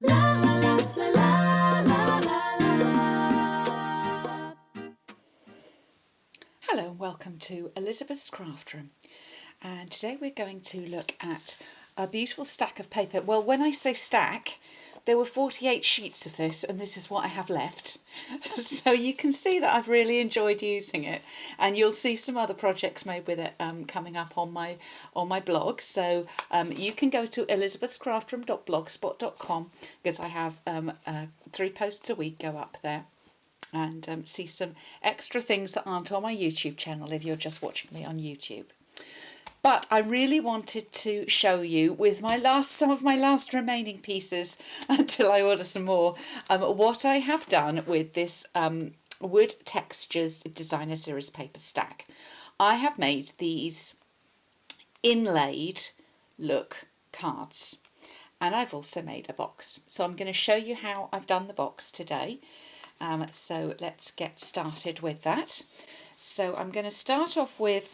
Hello and welcome to Elizabeth's Craft Room, and today we're going to look at a beautiful stack of paper. Well, when I say stack, there were 48 sheets of this and this is what I have left. So you can see that I've really enjoyed using it, and you'll see some other projects made with it coming up on my blog. So you can go to elizabethscraftroom.blogspot.com because I have 3 posts a week go up there, and see some extra things that aren't on my YouTube channel if you're just watching me on YouTube. But I really wanted to show you with some of my last remaining pieces until I order some more, what I have done with this Wood Textures Designer Series paper stack. I have made these inlaid look cards, and I've also made a box. So I'm going to show you how I've done the box today. So let's get started with that. So I'm going to start off with,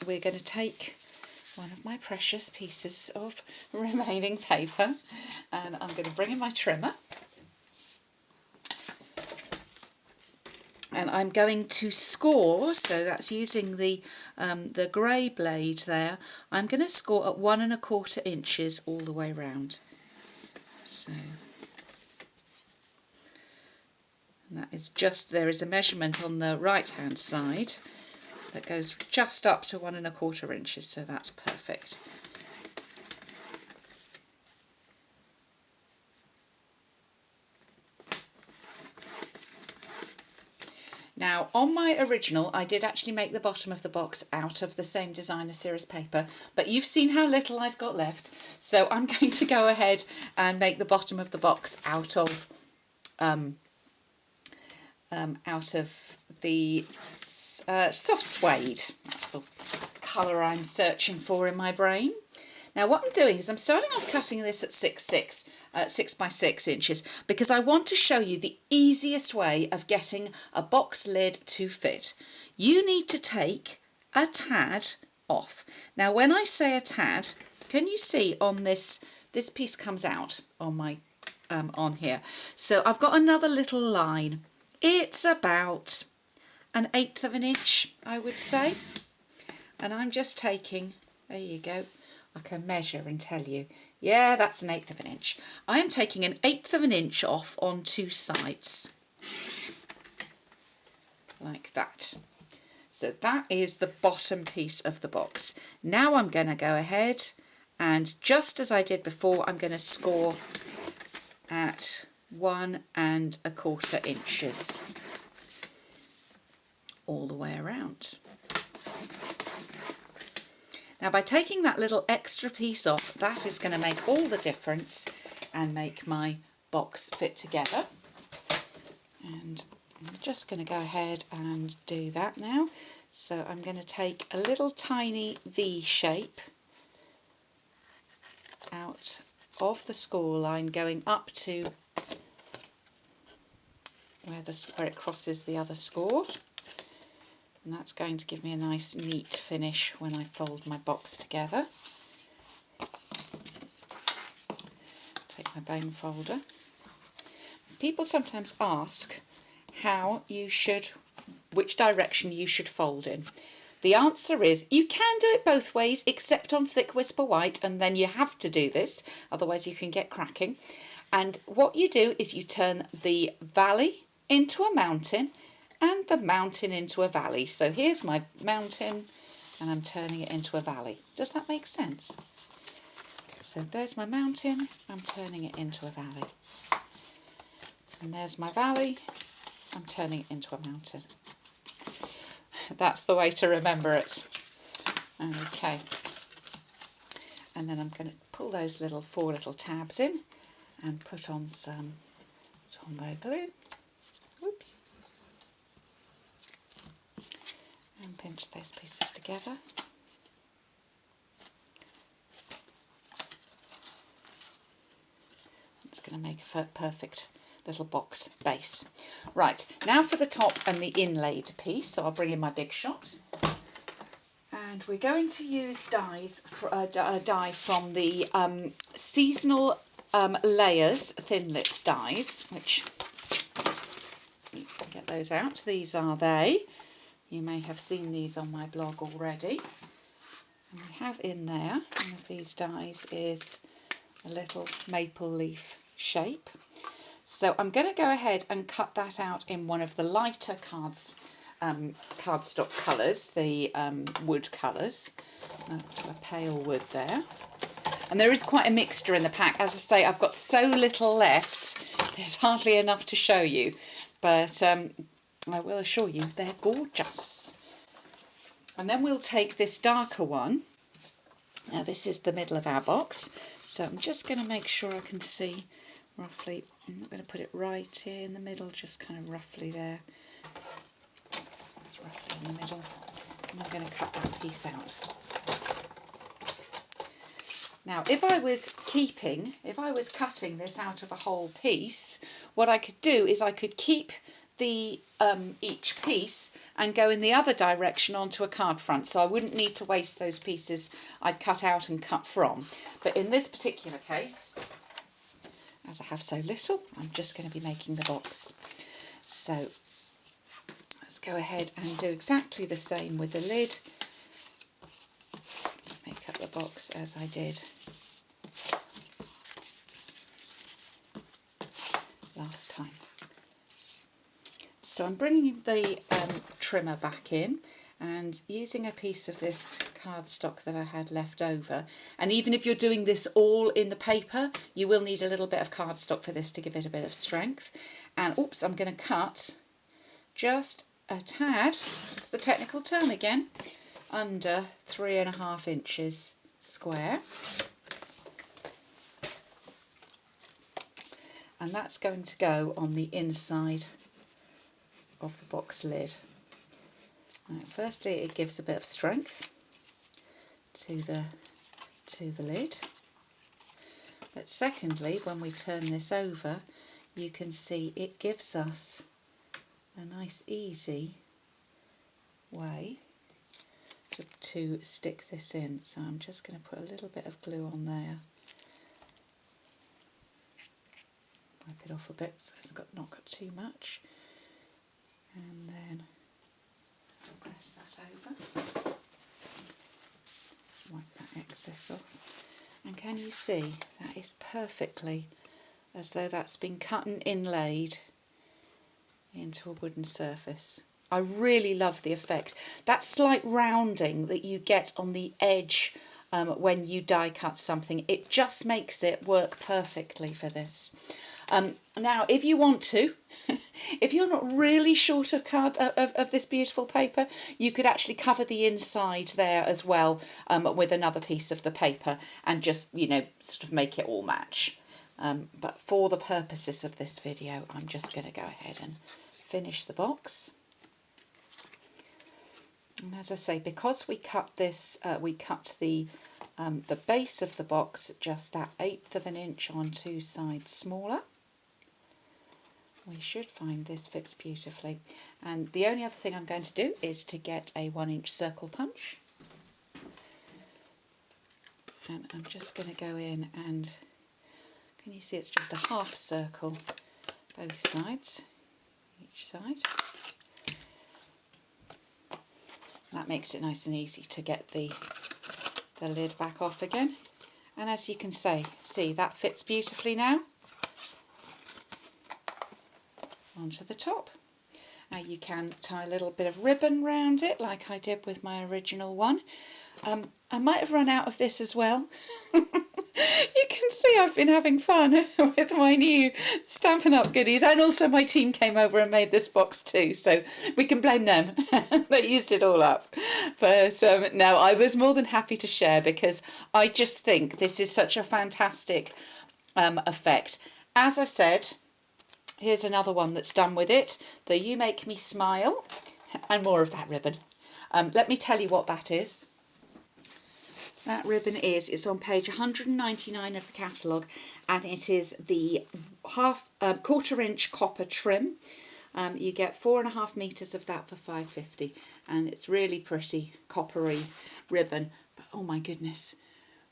we're going to take one of my precious pieces of remaining paper, and I'm going to bring in my trimmer, and I'm going to score, so that's using the grey blade there. I'm going to score at 1 1/4 inches all the way round. So and that is just, there is a measurement on the right hand side that goes just up to 1 1/4 inches, so that's perfect. Now on my original I did actually make the bottom of the box out of the same Designer Series paper, but you've seen how little I've got left, so I'm going to go ahead and make the bottom of the box out of the soft suede. That's the colour I'm searching for in my brain. Now what I'm doing is I'm starting off cutting this at 6 by 6 inches because I want to show you the easiest way of getting a box lid to fit. You need to take a tad off. Now when I say a tad, can you see on this piece comes out on my on here. So I've got another little line. It's about 1/8 of an inch, I would say, and I'm just taking, there you go, I can measure and tell you, yeah, that's 1/8 of an inch. I am taking 1/8 of an inch off on 2 sides, like that. So that is the bottom piece of the box. Now I'm going to go ahead and, just as I did before, I'm going to score at 1 1/4 inches all the way around. Now by taking that little extra piece off, that is going to make all the difference and make my box fit together. And I'm just going to go ahead and do that now. So I'm going to take a little tiny V shape out of the score line going up to where it crosses the other score, and that's going to give me a nice neat finish when I fold my box together. Take my bone folder. People sometimes ask which direction you should fold in. The answer is you can do it both ways, except on thick whisper white, and then you have to do this, otherwise you can get cracking. And what you do is you turn the valley into a mountain and the mountain into a valley. So here's my mountain and I'm turning it into a valley. Does that make sense? So there's my mountain, I'm turning it into a valley. And there's my valley, I'm turning it into a mountain. That's the way to remember it. Okay. And then I'm going to pull those 4 little tabs in and put on some Tombow glue. Oops. And pinch those pieces together. It's going to make a perfect little box base. Right, now for the top and the inlaid piece. So I'll bring in my Big Shot. And we're going to use dies, a die from the seasonal layers Thinlits dies, which, get those out, these are they. You may have seen these on my blog already. And we have in there, one of these dies is a little maple leaf shape. So I'm going to go ahead and cut that out in one of the lighter cardstock colours, the wood colours. A pale wood there. And there is quite a mixture in the pack. As I say, I've got so little left, there's hardly enough to show you. But I will assure you, they're gorgeous. And then we'll take this darker one. Now this is the middle of our box. So I'm just going to make sure I can see roughly. I'm not going to put it right here in the middle, just kind of roughly there. It's roughly in the middle. And I'm going to cut that piece out. Now, if I was cutting this out of a whole piece, what I could do is I could keep the each piece and go in the other direction onto a card front, so I wouldn't need to waste those pieces I'd cut out and cut from. But in this particular case, as I have so little, I'm just going to be making the box. So let's go ahead and do exactly the same with the lid to make up the box as I did last time. So I'm bringing the trimmer back in and using a piece of this cardstock that I had left over. And even if you're doing this all in the paper, you will need a little bit of cardstock for this to give it a bit of strength. And oops, I'm going to cut just a tad, it's the technical term again, under 3.5 inches square. And that's going to go on the inside of the box lid. Now, firstly, it gives a bit of strength to the lid, but secondly, when we turn this over, you can see it gives us a nice easy way to stick this in. So I'm just going to put a little bit of glue on there, wipe it off a bit so it's not got too much. And then press that over, wipe that excess off, and can you see that is perfectly as though that's been cut and inlaid into a wooden surface. I really love the effect. That slight rounding that you get on the edge when you die cut something, it just makes it work perfectly for this. Now, if you want to, if you're not really short of of this beautiful paper, you could actually cover the inside there as well with another piece of the paper and just, you know, sort of make it all match. But for the purposes of this video, I'm just going to go ahead and finish the box. And as I say, because we cut this, we cut the base of the box just that 1/8 of an inch on two sides smaller. We should find this fits beautifully. And the only other thing I'm going to do is to get a 1-inch circle punch. And I'm just going to go in and, can you see it's just a half circle both sides, each side. That makes it nice and easy to get the lid back off again. And as you can see that fits beautifully now onto the top. Now you can tie a little bit of ribbon round it like I did with my original one. I might have run out of this as well. You can see I've been having fun with my new Stampin' Up goodies, and also my team came over and made this box too, so we can blame them. They used it all up. But no, I was more than happy to share because I just think this is such a fantastic effect. As I said, here's another one that's done with it, the You Make Me Smile, and more of that ribbon. Let me tell you what that is. That ribbon it's on page 199 of the catalogue, and it is the 1/4 inch copper trim. You get 4.5 metres of that for £5.50, and it's really pretty coppery ribbon. But oh my goodness,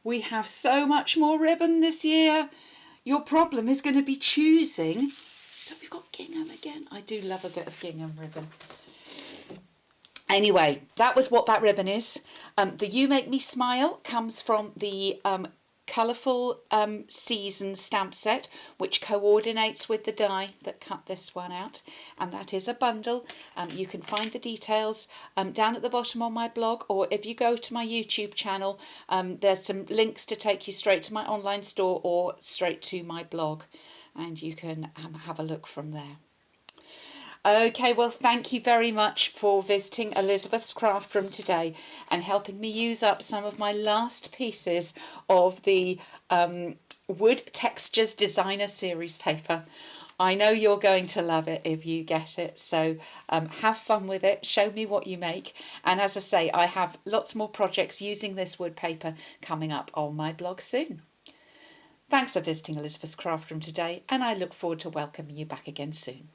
we have so much more ribbon this year. your problem is going to be choosing. Look, we've got gingham again. I do love a bit of gingham ribbon. Anyway, that was what that ribbon is. The You Make Me Smile comes from the colourful season stamp set, which coordinates with the die that cut this one out, and that is a bundle. You can find the details down at the bottom on my blog, or if you go to my YouTube channel, there's some links to take you straight to my online store or straight to my blog, and you can have a look from there. Okay, well, thank you very much for visiting Elizabeth's craft room today and helping me use up some of my last pieces of the Wood Textures Designer Series paper. I know you're going to love it if you get it, so have fun with it, show me what you make, and as I say, I have lots more projects using this wood paper coming up on my blog soon. Thanks for visiting Elizabeth's craft room today, and I look forward to welcoming you back again soon.